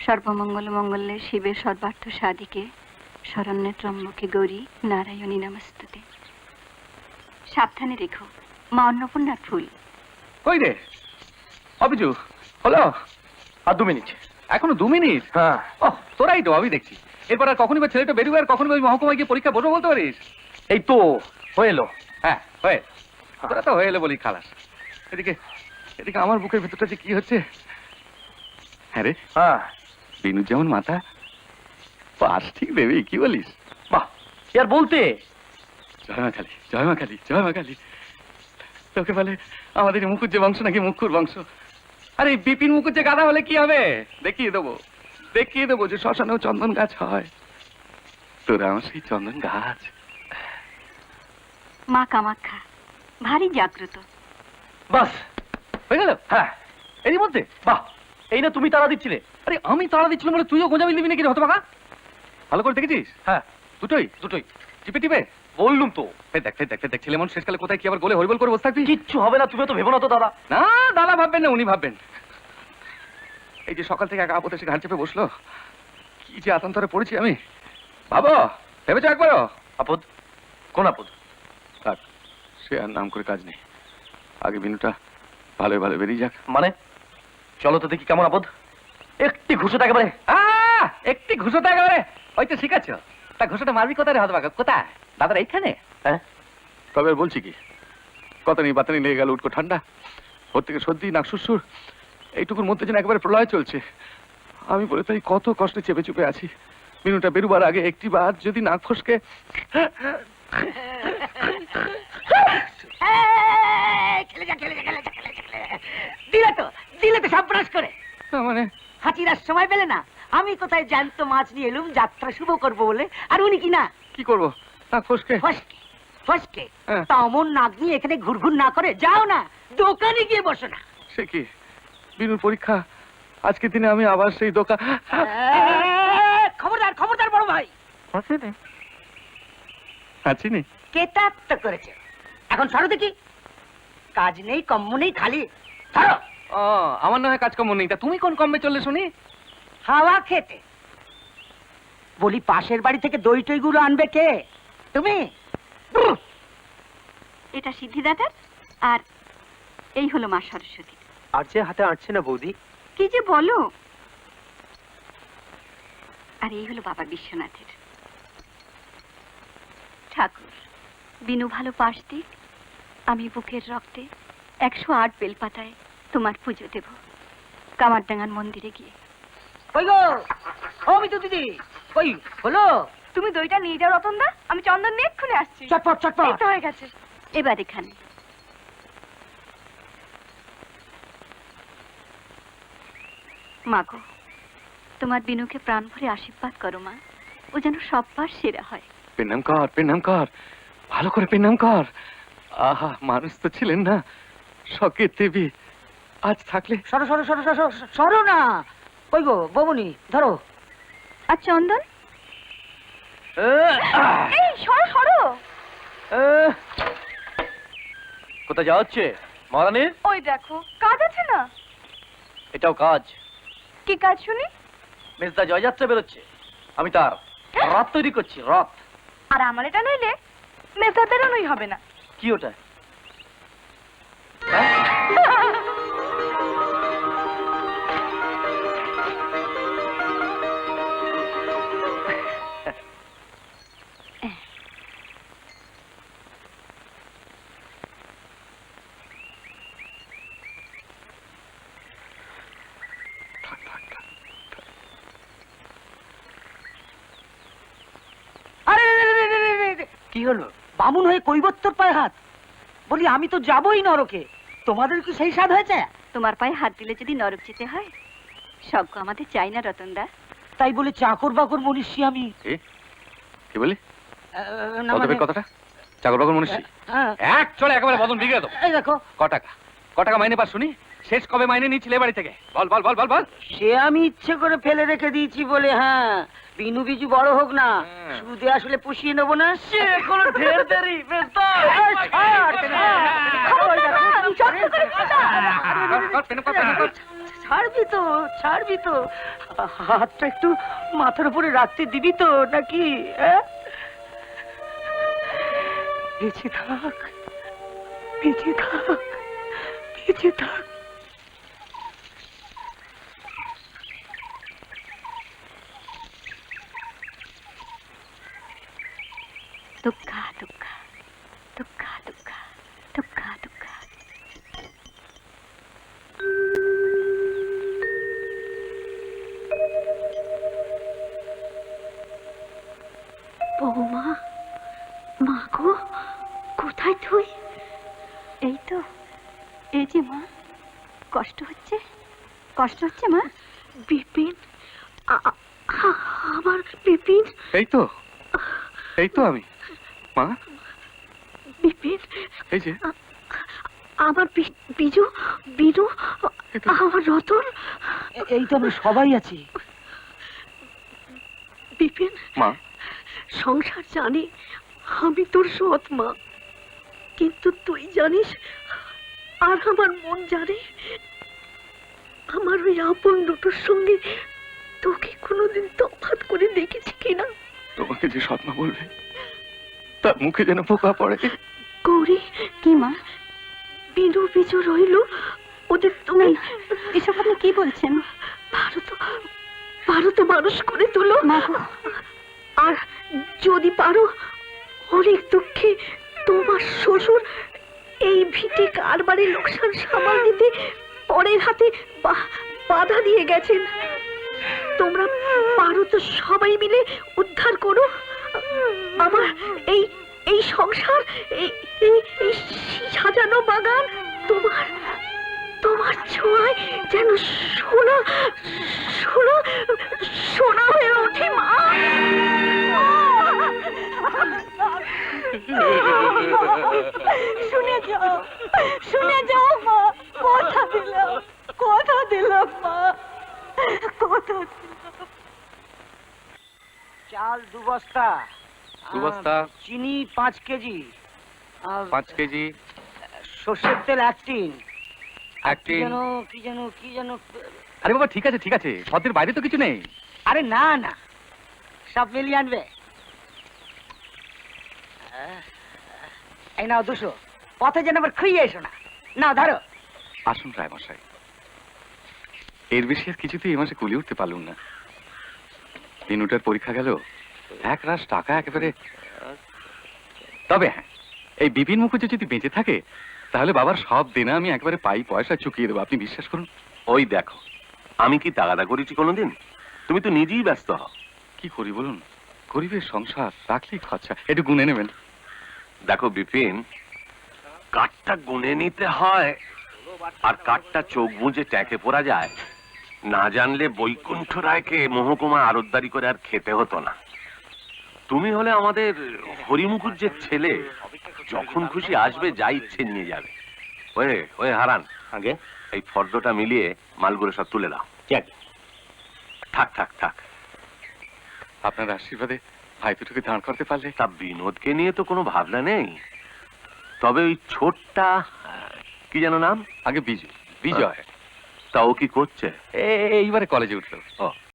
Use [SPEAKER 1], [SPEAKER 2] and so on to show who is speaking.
[SPEAKER 1] সর্বমঙ্গল মঙ্গলে শিবের সর্বার্থ সাধিকে শরণ্যে ত্রম্বকে গৌরী নারায়ণী নমস্তুতে। সাবধানে রেখো, মা অন্নপূর্ণার ফুল।
[SPEAKER 2] কই রে অবিজু? হলো আর 2 মিনিট। এখনো 2 মিনিট? হ্যাঁ। ও তোরাই তো, আমি দেখছি। এরপর আর কখনই বা ছেলেটা বেরোবে, আর কখনই ওই মহকুমায় গিয়ে পরীক্ষা বসবো বলতে পারিস? এই তো হয়ে এলো। হ্যাঁ হয়ে, তোরা তো হয়ে এলো বলি খালাস। এদিকে এদিকে আমার বুকের ভেতরটা যে কি হচ্ছে। হ্যাঁ রে, হ্যাঁ, বিনু যেমন মাথা, পাশ ঠিক দেবে, কি বলিস? বাহ, আর বলতে। জয় মা কালী, জয় মা কালী, জয় মা কালী। তোকে বলে আমাদের মুখুজ্জে বংশ নাকি মুখুর বংশ? আরে বিপিন মুখুজ্জে গাধা হলে কি হবে? দেখিয়ে দেবো যে শ্মশানেও চন্দন গাছ হয়। তোরা আমার সেই চন্দন গাছ।
[SPEAKER 1] মা কামাখ্যা ভারী জাগ্রত।
[SPEAKER 2] বাস হয়ে গেল? হ্যাঁ, এরই মধ্যে। বাহ, এই না তুমি তাড়া দিচ্ছিলে? আরে আমি তাড়া দিচ্ছিলাম বলে তুইও গোঁজামিল দিবি নাকি হতবাকা? ভালো করে দেখেছিস? হ্যাঁ, দুটোই টিপে টিপে বললুম তো। দেখ ছেলে মন শেষকালে কোথায় কি আবার গোলে হরিবল করে বসে থাকবি? কিচ্ছু হবে না, তুমি তো ভেবো না তো দাদা। না, দাদা ভাববেন না, উনি ভাববেন। এই যে সকাল থেকে একা আপদ এসে ঘাট চেপে বসলো, কি যে আতন্তরে পড়েছি আমি। ভাবো, ভেবেছো একবারও? আপদ? কোন আপদ? থাক, সে আর নাম করে কাজ নেই। আগে বিনুটা ভালো বেরিয়ে যাক। মানে চলো তো দেখি কেমন আপদ। একটি ঘুষোটা একেবারে, একটি ঘুষোটা একেবারে। ওই তো শিখাচ্ছ, তা ঘুষোটা মারবি কোথায় রে হতবাক? কোথায় দাদার? এইখানে। হ্যাঁ, তবে আর বলছি কি, কথা নেই বাতা নেই, লেগে গেল উটকো ঠান্ডা। ওর থেকে সর্দি, নাক সুরসুর, এইটুকুর মধ্যে যেন একেবারে প্রলয় চলছে। আমি বলে তাই কত কষ্টে চেপে চুপে আছি। বিনুটা বেরুবার আগে একটি বার যদি নাক ফসকে।
[SPEAKER 3] দিলে তো সর্বনাশ করে।
[SPEAKER 2] মানে
[SPEAKER 3] হাতিরার সময় পেলে না, আমি কোথায় জ্যান্ত মাছ নিয়ে এলুম যাত্রা শুভ করবো বলে, আর উনি কি না
[SPEAKER 2] কি করবো, নাক ফসকে
[SPEAKER 3] ফসকে তা অমন নাক নিয়ে এখানে ঘুরঘুর না করে যাও না দোকানে গিয়ে বসো না।
[SPEAKER 2] সে কি, বিনুর পরীক্ষা আজকের দিনে আমি আবার সেই দোকান।
[SPEAKER 3] খবরদার বড় ভাই।
[SPEAKER 2] আছি নি
[SPEAKER 3] কেতাত্ত করেছে। এখন সরো দেখি, কাজ নেই কম্ম নেই, খালি সরো।
[SPEAKER 2] ও, আমার না হয় কাজকর্ম নেই, তা তুমি কোন কমবে চললে শুনি?
[SPEAKER 3] হাওয়া খেতে। বলি পাশের বাড়ি থেকে দই টই গুলো আনবে কে? তুমি?
[SPEAKER 1] এটা সিদ্ধিদাতার, আর এই হলো মা সরস্বতী।
[SPEAKER 4] আর যে হাতে আঁটছে না বৌদি।
[SPEAKER 1] কি যে বলো। আর এই হলো বাবা বিশ্বনাথের। ঠাকুর, বিনু ভালো পাশ দিক, আমি বুকের রক্তে 108 বেলপাতায় তোমার পুজো দেব কামারডাঙ্গার মন্দিরে গিয়ে।
[SPEAKER 3] কই গো ও মিতু দিদি, কই হলো?
[SPEAKER 1] তুমি দইটা নিয়ে যাও রতনদা, আমি চন্দন নিয়ে এক্ষুনি আসছি।
[SPEAKER 3] চটপট
[SPEAKER 1] এই তো হয়ে গেছে। এবার এখানে মাগো, তোমার বিনুকে প্রাণ ভরে আশীর্বাদ করো মা, ও যেন সববার সেরা হয়।
[SPEAKER 2] পেনাম কর, ভালো করে পেনাম কর। আহা, মানুষ তো ছিলেন না, শখের দেবী আজ থাকলে।
[SPEAKER 3] সরো না। কই গো ববুনি, ধরো।
[SPEAKER 1] আর চন্দন, এই সরো।
[SPEAKER 4] কোথায় যাওয়া হচ্ছে মহারানী?
[SPEAKER 1] ওই দেখো, কাজ আছে না?
[SPEAKER 4] এটাও কাজ।
[SPEAKER 1] কি কাজ শুনি?
[SPEAKER 4] মেজদা জয়যাত্রা বেরোচ্ছে, আমি তার রথ তৈরি করছি, রথ।
[SPEAKER 1] আর আমার এটা নইলে মেজদা বেরোনোই হবে না।
[SPEAKER 4] কি ওটা?
[SPEAKER 3] কি হলো? বামুন হয়ে কৈবত্যর পায়ে হাত? বলি আমি তো যাবই নরকে, তোমাদের কি সেই স্বাদ হয়েছে?
[SPEAKER 1] তোমার পায়ে হাত দিলে যদি নরক যেতে হয়, স্বর্গ আমাদের চাই না রতনদা।
[SPEAKER 3] তাই বলে চাকর বাকর মনীষী আমি?
[SPEAKER 2] কি বলি
[SPEAKER 3] না মানে,
[SPEAKER 2] কথাটা? চাকর বাকর মনীষী এক চলে একেবারে বদন বিগড়ে দাও।
[SPEAKER 3] এই দেখো,
[SPEAKER 2] ক টাকা মাইনে পাস শুনি? শেষ কবে মাইনে নিয়েছিলে বাড়ি থেকে? বল।
[SPEAKER 3] সে আমি ইচ্ছে করে ফেলে রেখে দিয়েছি বলে। হ্যাঁ, বিনু বিজু বড় হোক না, সুদে আসলে পুষিয়ে নেবো না। সে কোনো ঢের দেরি। ছাড়বি তো হাতটা একটু মাথার উপরে রাখতে দিবি তো নাকি বেঁচে থাক বেঁচে থাক বেঁচে থাক।
[SPEAKER 1] দুঃখা দুঃখা দুঃখা দুঃখা দুঃখা দুঃখা।
[SPEAKER 5] বৌমা, মা গো, কোথায় তুই?
[SPEAKER 1] এই তো, এই যে মা। কষ্ট হচ্ছে মা?
[SPEAKER 5] বিপিন, আমার বিপিন।
[SPEAKER 2] এই তো আমি মা।
[SPEAKER 5] বিপিন,
[SPEAKER 2] এই যে
[SPEAKER 5] আমার বিজু, বিনু, আমার রতন।
[SPEAKER 3] এই তো আমরা সবাই আছি।
[SPEAKER 5] বিপিন,
[SPEAKER 2] মা,
[SPEAKER 5] সংসার জানে আমি তোর সৎ মা, কিন্তু তুই জানিস আর আমার মন জানে আমার ওই আপন দুটোর সঙ্গে তোকে কোনোদিন তফাৎ করে দেখেছি কিনা।
[SPEAKER 2] তোমাকে যে সৎমা বলবে তার মুখে যেন পোকা পড়ে।
[SPEAKER 5] গৌরী,
[SPEAKER 1] কি মা?
[SPEAKER 5] বিনু বিজু রইল, ওদের তুমি
[SPEAKER 1] এসব আপনি কি বলছেন?
[SPEAKER 5] ভারত মানুষ করে তোলো
[SPEAKER 1] মা গো,
[SPEAKER 5] আর যদি পারো অনেক দুঃখে তোমার শ্বশুর এই ভিটে কারবারে লোকসান সামাল দিতে পরের হাতে বাধা দিয়ে গেছেন। তোমরা পারো তো সবাই মিলে উদ্ধার করো আমার এই সংসার, এই সাজানো বাগান তোমার ছোঁয়ায় যেন সোনা সোনা সোনা হয়ে ওঠে মা।
[SPEAKER 1] শুনে যাও মা, কথা দিলাম মা, কথা দিলাম।
[SPEAKER 3] চাল 2 বস্তা,
[SPEAKER 2] 2 বস্তা,
[SPEAKER 3] চিনি 5 কেজি,
[SPEAKER 2] 5 কেজি,
[SPEAKER 3] সর্ষের তেল 1 টিন। কি যেন
[SPEAKER 2] আরে বাবা, ঠিক আছে সদের বাইরে তো কিছু নেই।
[SPEAKER 3] আরে না সব মিলিয়ে আনবে। এই নাও 200, পথে যেন আবার খুইয়ে এসো না। নাও ধরো।
[SPEAKER 2] আসুন রায় মশাই, এর বেশি আর কিছুতেই এই মাসে কুলিয়ে উঠতে পারলুম না। দিনুটার পরীক্ষা গেল, 1 রাশ টাকা একেবারে। তবে হ্যাঁ, এই বিপিন মুখুজ্জে যদি বেঁচে থাকে তাহলে বাবার সব দিনে আমি একবারে পাই পয়সা চুকিয়ে দেবো, আপনি বিশ্বাস করুন।
[SPEAKER 6] ওই দেখো, আমি কি তাগাদা করেছি কোনোদিন? তুমি তো নিজেই ব্যস্ত হও।
[SPEAKER 2] কি করি বলুন, গরিবের সংসার, রাখলেই খরচা। একটু গুনে নেবেন।
[SPEAKER 6] দেখো বিপিন, কাঠটা গুনে নিতে হয়, আর কাঠটা চোখ বুঝে ট্যাঁকে পড়া যায়। না জানলে বৈকুণ্ঠ রায়কে মহকুমা আরতদারি করে আর খেতে হতো না। তুমি হলে আমাদের হরিমুকুজ্জের ছেলে, যখন খুশি আসবে, যা ইচ্ছে নিয়ে যাবে। ওয়ে হারান, আগে এই ফর্দটা মিলিয়ে মালগুলো সব তুলে দাও। থাক।
[SPEAKER 2] আপনার আশীর্বাদে ভাই দুটোকে দাঁড় করতে পারলে।
[SPEAKER 6] তা বিনোদকে নিয়ে তো কোনো ভাবনা নেই, তবে ওই ছোটটা কি যেন নাম?
[SPEAKER 2] আগে বিজয়।
[SPEAKER 6] তা ও কি করছে?
[SPEAKER 2] এইবারে কলেজে উঠলো।
[SPEAKER 6] ও,